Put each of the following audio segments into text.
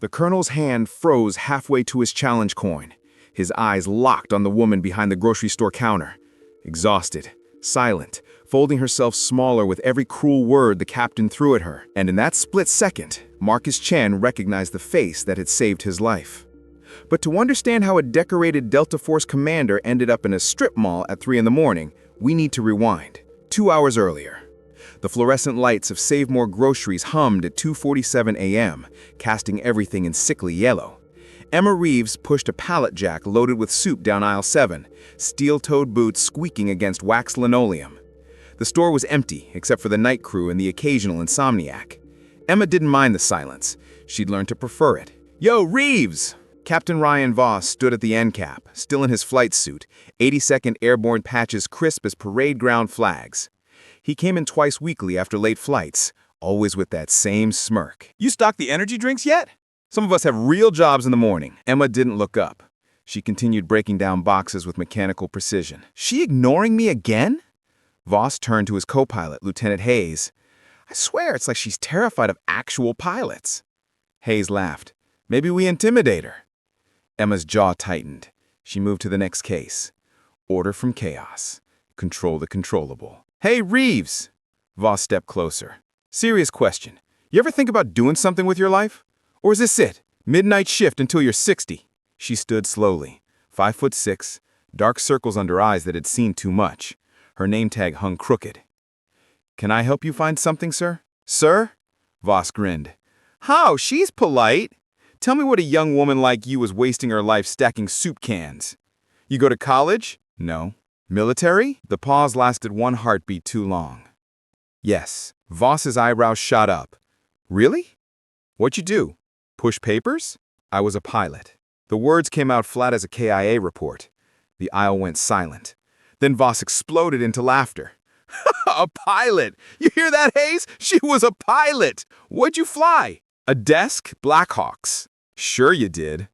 The colonel's hand froze halfway to his challenge coin, his eyes locked on the woman behind the grocery store counter. Exhausted, silent, folding herself smaller with every cruel word the captain threw at her. And in that split second, Marcus Chen recognized the face that had saved his life. But to understand how a decorated Delta Force commander ended up in a strip mall at 3 in the morning, we need to rewind. 2 hours earlier. The fluorescent lights of Save More Groceries hummed at 2:47 a.m., casting everything in sickly yellow. Emma Reeves pushed a pallet jack loaded with soup down aisle 7, steel-toed boots squeaking against waxed linoleum. The store was empty, except for the night crew and the occasional insomniac. Emma didn't mind the silence. She'd learned to prefer it. "Yo, Reeves!" Captain Ryan Voss stood at the end cap, still in his flight suit, 82nd Airborne patches crisp as parade ground flags. He came in twice weekly after late flights, always with that same smirk. "You stocked the energy drinks yet? Some of us have real jobs in the morning." Emma didn't look up. She continued breaking down boxes with mechanical precision. "She ignoring me again?" Voss turned to his co-pilot, Lieutenant Hayes. "I swear it's like she's terrified of actual pilots." Hayes laughed. "Maybe we intimidate her." Emma's jaw tightened. She moved to the next case. Order from chaos. Control the controllable. "Hey, Reeves!" Voss stepped closer. "Serious question. You ever think about doing something with your life? Or is this it? Midnight shift until you're 60? She stood slowly. 5'6", dark circles under eyes that had seen too much. Her name tag hung crooked. "Can I help you find something, sir?" "Sir?" Voss grinned. "How? She's polite. Tell me what a young woman like you is wasting her life stacking soup cans. You go to college?" "No." "Military?" The pause lasted one heartbeat too long. "Yes." Voss's eyebrows shot up. "Really? What'd you do? Push papers?" "I was a pilot." The words came out flat as a KIA report. The aisle went silent. Then Voss exploded into laughter. "A pilot! You hear that, Hayes? She was a pilot! What'd you fly? A desk? Blackhawks." "Sure you did."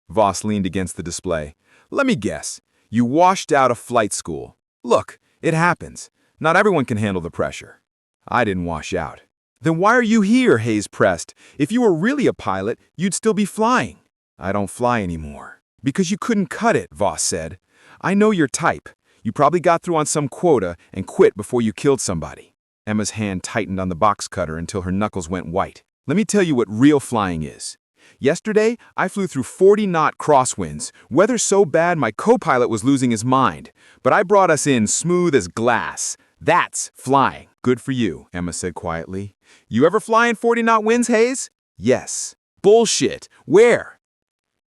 Voss leaned against the display. "Let me guess. You washed out of flight school. Look, it happens. Not everyone can handle the pressure." "I didn't wash out." "Then why are you here?" Hayes pressed. "If you were really a pilot, you'd still be flying." "I don't fly anymore." "Because you couldn't cut it," Voss said. "I know your type. You probably got through on some quota and quit before you killed somebody." Emma's hand tightened on the box cutter until her knuckles went white. "Let me tell you what real flying is. Yesterday, I flew through 40-knot crosswinds, weather so bad my co-pilot was losing his mind. But I brought us in smooth as glass. That's flying." "Good for you," Emma said quietly. "You ever fly in 40-knot winds, Hayes?" "Yes." "Bullshit. Where?"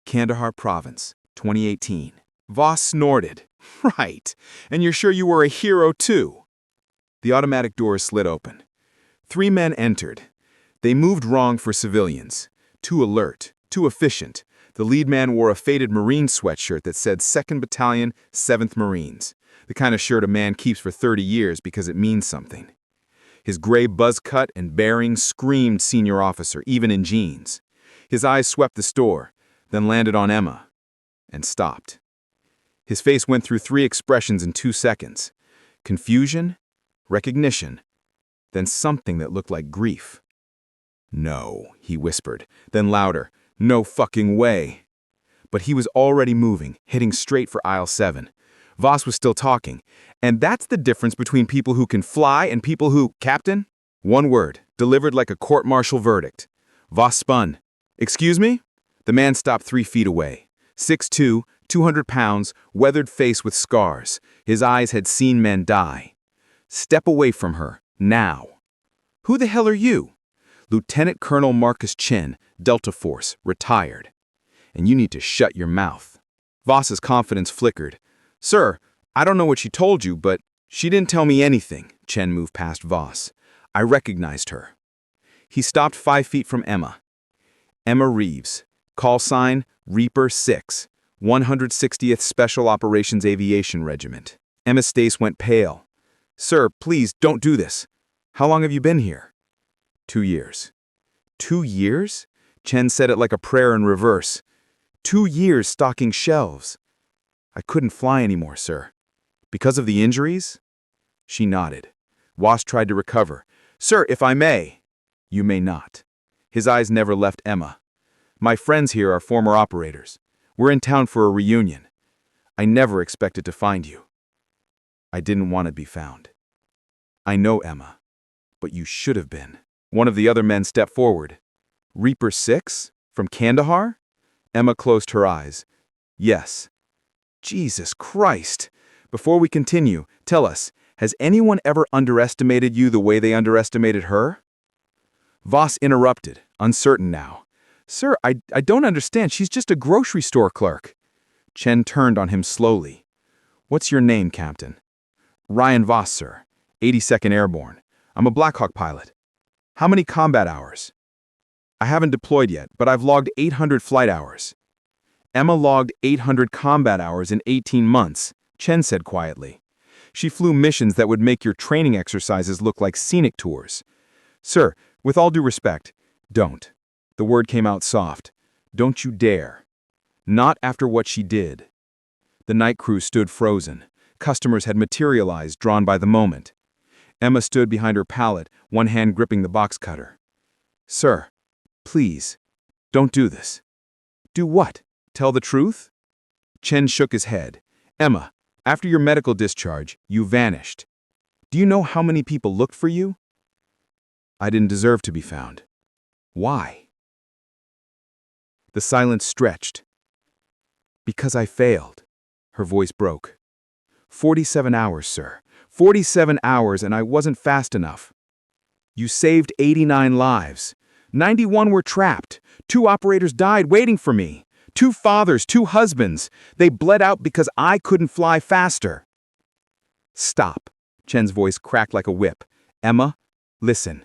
"Kandahar Province, 2018. Voss snorted. "Right. And you're sure you were a hero, too?" The automatic doors slid open. 3 men entered. They moved wrong for civilians. Too alert, too efficient. The lead man wore a faded Marine sweatshirt that said 2nd Battalion, 7th Marines. The kind of shirt a man keeps for 30 years because it means something. His gray buzz cut and bearing screamed senior officer, even in jeans. His eyes swept the store, then landed on Emma, and stopped. His face went through 3 expressions in 2 seconds. Confusion, recognition, then something that looked like grief. "No," he whispered, then louder, "No fucking way." But he was already moving, heading straight for aisle 7. Voss was still talking, and that's the difference between people who can fly and people who— "Captain?" One word, delivered like a court-martial verdict. Voss spun. "Excuse me?" The man stopped 3 feet away. 6'2", 200 pounds, weathered face with scars. His eyes had seen men die. "Step away from her, now." "Who the hell are you?" "Lieutenant Colonel Marcus Chen, Delta Force, retired." "And you need to shut your mouth." Voss's confidence flickered. "Sir, I don't know what she told you, but she didn't tell me anything." Chen moved past Voss. "I recognized her." He stopped 5 feet from Emma. "Emma Reeves, call sign Reaper 6, 160th Special Operations Aviation Regiment." Emma's face went pale. "Sir, please don't do this. How long have you been here?" 2 years. 2 years? Chen said it like a prayer in reverse. 2 years stocking shelves. "I couldn't fly anymore, sir." "Because of the injuries?" She nodded. Voss tried to recover. "Sir, if I may." "You may not." His eyes never left Emma. My friends here are former operators. We're in town for a reunion. I never expected to find you. I didn't want to be found. I know, Emma, but you should have been. One of the other men stepped forward. Reaper 6? From Kandahar? Emma closed her eyes. Yes. Jesus Christ. Before we continue, tell us, has anyone ever underestimated you the way they underestimated her? Voss interrupted, uncertain now. Sir, I don't understand. She's just a grocery store clerk. Chen turned on him slowly. What's your name, Captain? Ryan Voss, sir. 82nd Airborne. I'm a Black Hawk pilot. How many combat hours? I haven't deployed yet, but I've logged 800 flight hours. Emma logged 800 combat hours in 18 months, Chen said quietly. She flew missions that would make your training exercises look like scenic tours. Sir, with all due respect, don't. The word came out soft. Don't you dare. Not after what she did. The night crew stood frozen. Customers had materialized, drawn by the moment. Emma stood behind her pallet, one hand gripping the box cutter. Sir, please, don't do this. Do what? Tell the truth? Chen shook his head. Emma, after your medical discharge, you vanished. Do you know how many people looked for you? I didn't deserve to be found. Why? The silence stretched. Because I failed. Her voice broke. 47 hours, sir. 47 hours, and I wasn't fast enough. You saved 89 lives. 91 were trapped. 2 operators died waiting for me. 2 fathers, 2 husbands. They bled out because I couldn't fly faster. Stop. Chen's voice cracked like a whip. Emma, listen.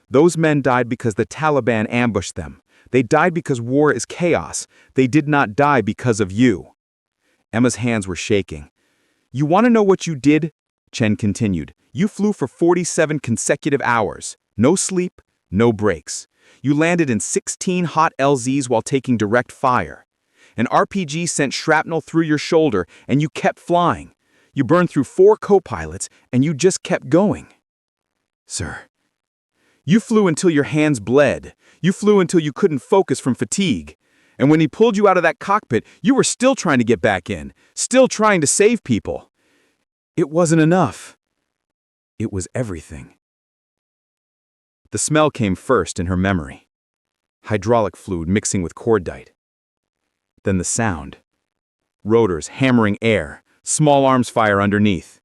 Those men died because the Taliban ambushed them. They died because war is chaos. They did not die because of you. Emma's hands were shaking. You want to know what you did? Chen continued. You flew for 47 consecutive hours. No sleep, no breaks. You landed in 16 hot LZs while taking direct fire. An RPG sent shrapnel through your shoulder, and you kept flying. You burned through 4 co-pilots, and you just kept going. Sir, you flew until your hands bled. You flew until you couldn't focus from fatigue. And when he pulled you out of that cockpit, you were still trying to get back in, still trying to save people. It wasn't enough. It was everything. The smell came first in her memory. Hydraulic fluid mixing with cordite. Then the sound. Rotors hammering air, small arms fire underneath.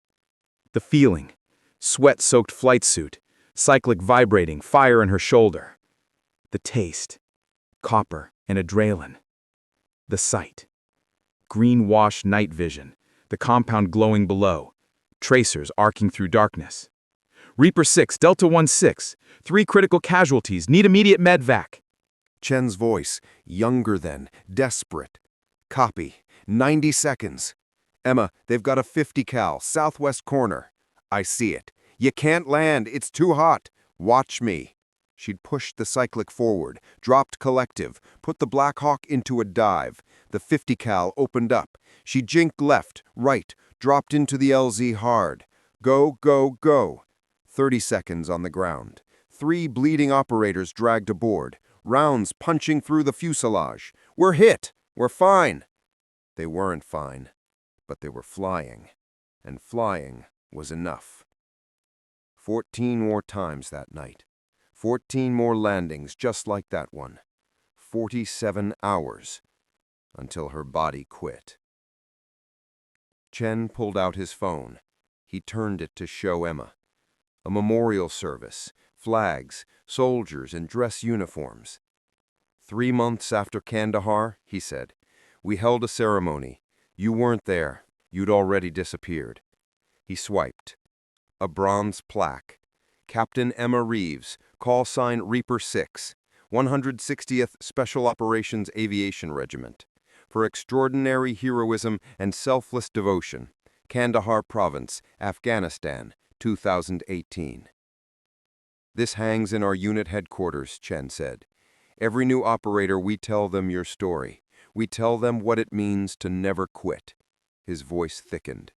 The feeling. Sweat-soaked flight suit, cyclic vibrating, fire in her shoulder. The taste. Copper and adrenaline. The sight. Green-wash night vision, the compound glowing below. Tracers arcing through darkness. Reaper 6, Delta 1-6. 3 critical casualties, need immediate medvac. Chen's voice, younger than, desperate. Copy. 90 seconds. Emma, they've got a 50 cal, southwest corner. I see it. You can't land, it's too hot. Watch me. She'd pushed the cyclic forward, dropped collective, put the Black Hawk into a dive. The 50 cal opened up. She jinked left, right, dropped into the LZ hard. Go, go, go. 30 seconds on the ground. 3 bleeding operators dragged aboard. Rounds punching through the fuselage. We're hit. We're fine. They weren't fine, but they were flying. And flying was enough. 14 more times that night. 14 more landings just like that one. 47 hours. Until her body quit. Chen pulled out his phone. He turned it to show Emma. A memorial service, flags, soldiers in dress uniforms. 3 months after Kandahar, he said, we held a ceremony. You weren't there. You'd already disappeared. He swiped. A bronze plaque. Captain Emma Reeves, call sign Reaper 6, 160th Special Operations Aviation Regiment. For extraordinary heroism and selfless devotion. Kandahar Province, Afghanistan, 2018. This hangs in our unit headquarters, Chen said. Every new operator, we tell them your story. We tell them what it means to never quit. His voice thickened.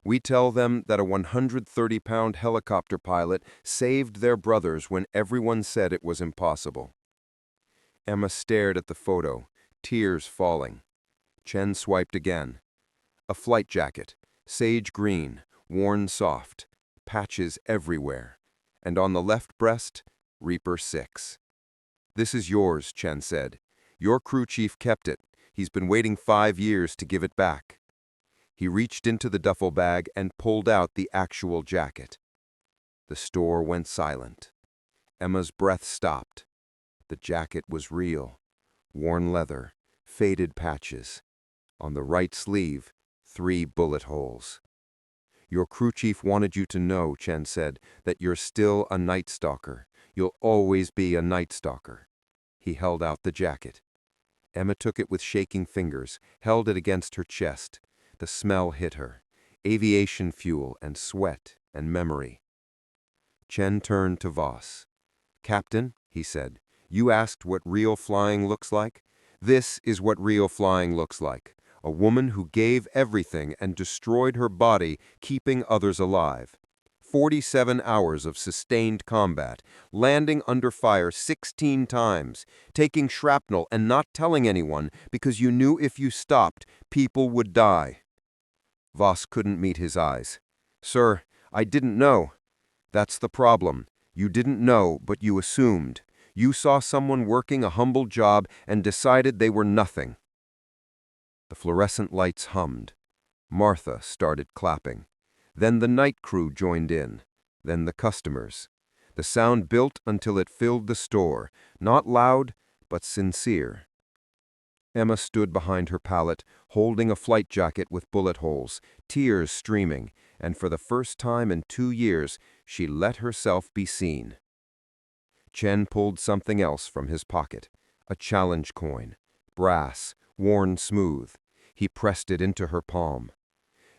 We tell them that a 130-pound helicopter pilot saved their brothers when everyone said it was impossible. Emma stared at the photo, tears falling. Chen swiped again. A flight jacket, sage green, worn soft, patches everywhere. And on the left breast, Reaper 6. "This is yours," Chen said. "Your crew chief kept it. He's been waiting 5 years to give it back." He reached into the duffel bag and pulled out the actual jacket. The store went silent. Emma's breath stopped. The jacket was real. Worn leather, faded patches. On the right sleeve, 3 bullet holes. "Your crew chief wanted you to know," Chen said, "that you're still a Night Stalker. You'll always be a Night Stalker." He held out the jacket. Emma took it with shaking fingers, held it against her chest. The smell hit her. Aviation fuel and sweat and memory. Chen turned to Voss. "Captain," he said, "you asked what real flying looks like? This is what real flying looks like. A woman who gave everything and destroyed her body, keeping others alive. 47 hours of sustained combat, landing under fire 16 times, taking shrapnel and not telling anyone because you knew if you stopped, people would die." Voss couldn't meet his eyes. "Sir, I didn't know." "That's the problem. You didn't know, but you assumed. You saw someone working a humble job and decided they were nothing." The fluorescent lights hummed. Martha started clapping. Then the night crew joined in. Then the customers. The sound built until it filled the store, not loud, but sincere. Emma stood behind her pallet, holding a flight jacket with bullet holes, tears streaming, and for the first time in 2 years, she let herself be seen. Chen pulled something else from his pocket, a challenge coin, brass, worn smooth. He pressed it into her palm.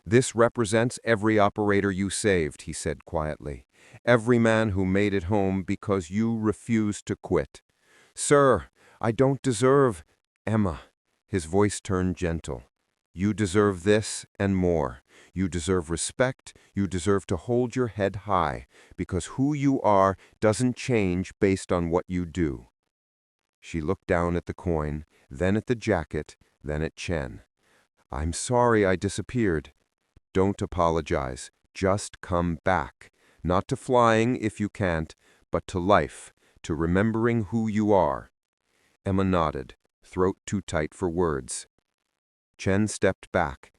"This represents every operator you saved," he said quietly. "Every man who made it home because you refused to quit." "Sir, I don't deserve—" "Emma," his voice turned gentle. "You deserve this and more. You deserve respect. You deserve to hold your head high, because who you are doesn't change based on what you do." She looked down at the coin, then at the jacket, then at Chen. "I'm sorry I disappeared." "Don't apologize. Just come back. Not to flying, if you can't, but to life, to remembering who you are." Emma nodded, throat too tight for words. Chen stepped back,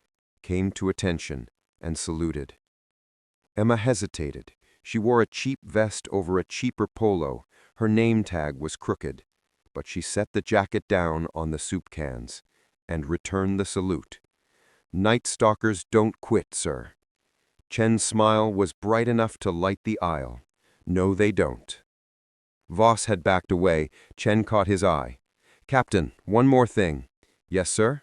came to attention, and saluted. Emma hesitated. She wore a cheap vest over a cheaper polo. Her name tag was crooked. But she set the jacket down on the soup cans and returned the salute. "Night Stalkers don't quit, sir." Chen's smile was bright enough to light the aisle. "No, they don't." Voss had backed away. Chen caught his eye. "Captain, one more thing." "Yes, sir?"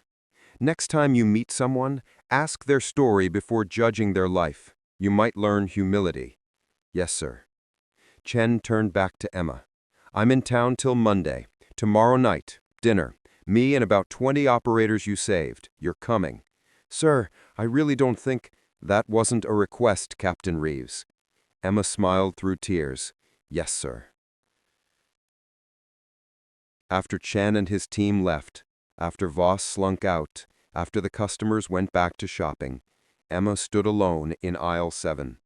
"Next time you meet someone, ask their story before judging their life. You might learn humility." "Yes, sir." Chen turned back to Emma. "I'm in town till Monday. Tomorrow night, dinner. Me and about 20 operators you saved. You're coming." "Sir, I really don't think—" "That wasn't a request, Captain Reeves." Emma smiled through tears. "Yes, sir." After Chen and his team left, after Voss slunk out, after the customers went back to shopping, Emma stood alone in aisle 7.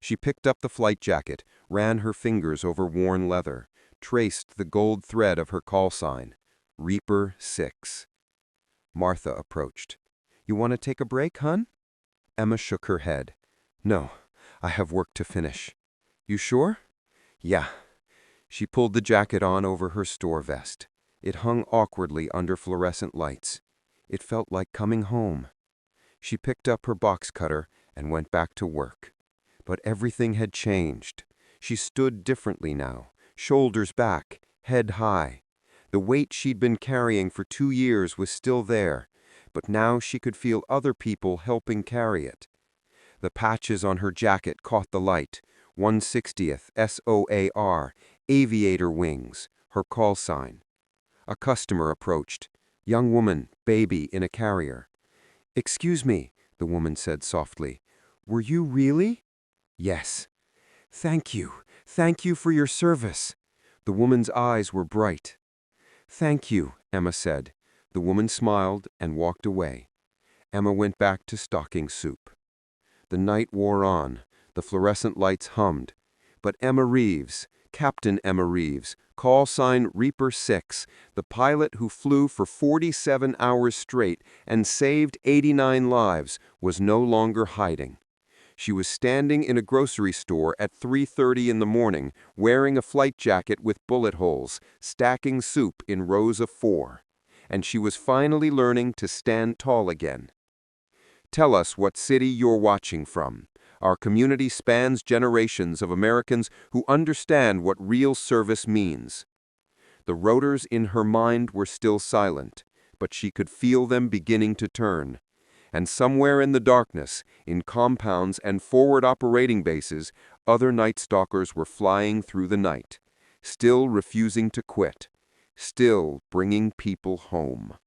She picked up the flight jacket, ran her fingers over worn leather, traced the gold thread of her call sign, Reaper 6. Martha approached. "You want to take a break, hun?" Emma shook her head. "No, I have work to finish." "You sure?" "Yeah." She pulled the jacket on over her store vest. It hung awkwardly under fluorescent lights. It felt like coming home. She picked up her box cutter and went back to work. But everything had changed. She stood differently now, shoulders back, head high. The weight she'd been carrying for 2 years was still there, but now she could feel other people helping carry it. The patches on her jacket caught the light. 160th SOAR, Aviator Wings, her call sign. A customer approached. Young woman, baby in a carrier. "Excuse me," the woman said softly. "Were you really?" "Yes." "Thank you. Thank you for your service." The woman's eyes were bright. Thank you, Emma said. The woman smiled and walked away. Emma went back to stocking soup. The night wore on. The fluorescent lights hummed. But Emma Reeves, Captain Emma Reeves, call sign Reaper 6, the pilot who flew for 47 hours straight and saved 89 lives, was no longer hiding. She was standing in a grocery store at 3:30 in the morning, wearing a flight jacket with bullet holes, stacking soup in rows of 4. And she was finally learning to stand tall again. Tell us what city you're watching from. Our community spans generations of Americans who understand what real service means. The rotors in her mind were still silent, but she could feel them beginning to turn. And somewhere in the darkness, in compounds and forward operating bases, other night stalkers were flying through the night, still refusing to quit, still bringing people home.